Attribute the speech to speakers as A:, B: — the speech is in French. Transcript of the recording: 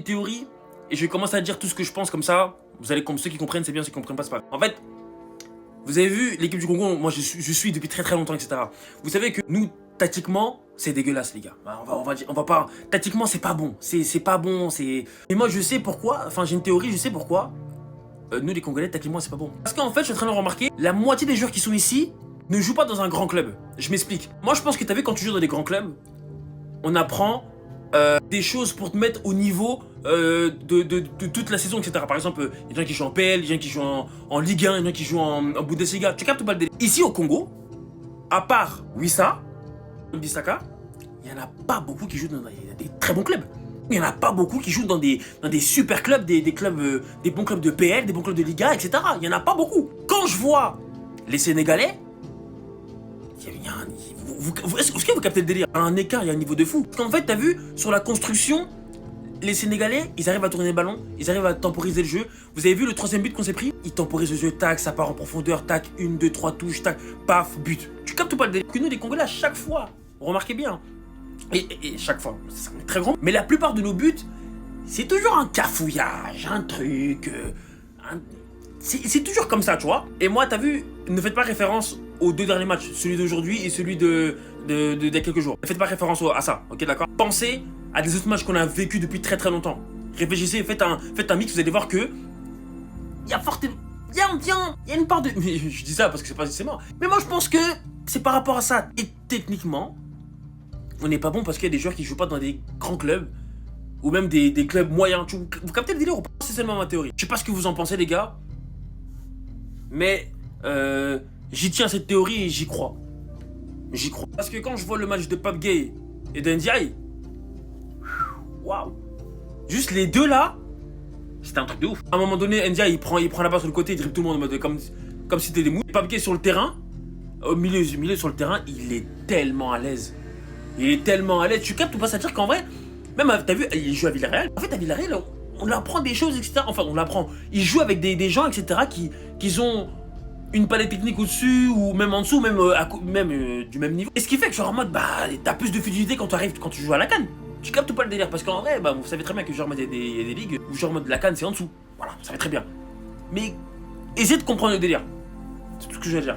A: théorie, et je vais commencer à dire tout ce que je pense comme ça. Vous allez comme ceux qui comprennent, c'est bien, ceux qui comprennent pas, c'est pas grave. En fait, vous avez vu l'équipe du Congo, moi je suis depuis très longtemps, etc. Vous savez que nous, tactiquement, c'est dégueulasse, les gars. On va pas. Tactiquement, c'est pas bon. C'est pas bon. Et moi, je sais pourquoi. Enfin, j'ai une théorie, je sais pourquoi. Nous, les Congolais, tactiquement, c'est pas bon. Parce qu'en fait, je suis en train de remarquer, la moitié des joueurs qui sont ici ne jouent pas dans un grand club. Je m'explique. Moi, je pense que t'as vu, quand tu joues dans des grands clubs, on apprend des choses pour te mettre au niveau de toute la saison, etc. Par exemple, il y a des gens qui jouent en PL, il y a des gens qui jouent en Ligue 1, il y a des gens qui jouent en Bundesliga. Tu captes pas le délire? Ici, au Congo, à part Wissa, Bissaka, il n'y en a pas beaucoup qui jouent dans des très bons clubs. Il n'y en a pas beaucoup qui jouent dans des super clubs, des clubs, des bons clubs de PL, des bons clubs de Liga, etc. Il n'y en a pas beaucoup. Quand je vois les Sénégalais, est-ce que vous captez le délire? Il y a un écart, il y a un niveau de fou. Parce qu'en fait, t'as vu, sur la construction, les Sénégalais, ils arrivent à tourner le ballon, ils arrivent à temporiser le jeu. Vous avez vu le troisième but qu'on s'est pris? Ils temporisent le jeu, tac, ça part en profondeur, tac, 1, 2, 3 touches, tac, paf, but. Tu captes pas le délire? Que nous, les Congolais, à chaque fois, remarquez bien, et chaque fois, ça est très grand, mais la plupart de nos buts, c'est toujours un cafouillage, un truc, c'est toujours comme ça, tu vois. Et moi, t'as vu, ne faites pas référence aux 2 derniers matchs, celui d'aujourd'hui et celui d'il y a quelques jours. Ne faites pas référence à ça, ok, d'accord? Pensez à des autres matchs qu'on a vécu depuis très longtemps. Réfléchissez, faites un mix, vous allez voir que il y a fortement, il y a une part de... Mais je dis ça parce que c'est pas forcément. Mais moi, je pense que c'est par rapport à ça. Et techniquement, on n'est pas bon parce qu'il y a des joueurs qui jouent pas dans des grands clubs ou même des clubs moyens. Vous captez le délire ou pas? C'est seulement ma théorie. Je sais pas ce que vous en pensez, les gars, mais j'y tiens cette théorie et j'y crois. J'y crois. Parce que quand je vois le match de Pape Gueye et de Ndiaye, waouh, juste les deux là, c'était un truc de ouf. À un moment donné, Ndiaye il prend la balle sur le côté, il dribble tout le monde en mode comme si c'était des mouilles. Pape Gueye sur le terrain, au milieu sur le terrain, il est tellement à l'aise. Il est tellement à l'aise. Tu captes ou pas? C'est-à-dire qu'en vrai, même t'as vu, il joue à Villarreal. En fait, à Villarreal, on apprend des choses, etc. Enfin, on l'apprend. Il joue avec des gens, etc. qui ont une palette technique au-dessus ou même en dessous, même du même niveau. Et ce qui fait que genre en mode, bah, t'as plus de fluidité quand tu joues à la CAN. Tu captes pas le délire? Parce qu'en vrai, bah, vous savez très bien que genre il y a des ligues où genre mode la CAN c'est en dessous. Voilà, vous savez très bien. Mais essayez de comprendre le délire. C'est tout ce que je veux dire.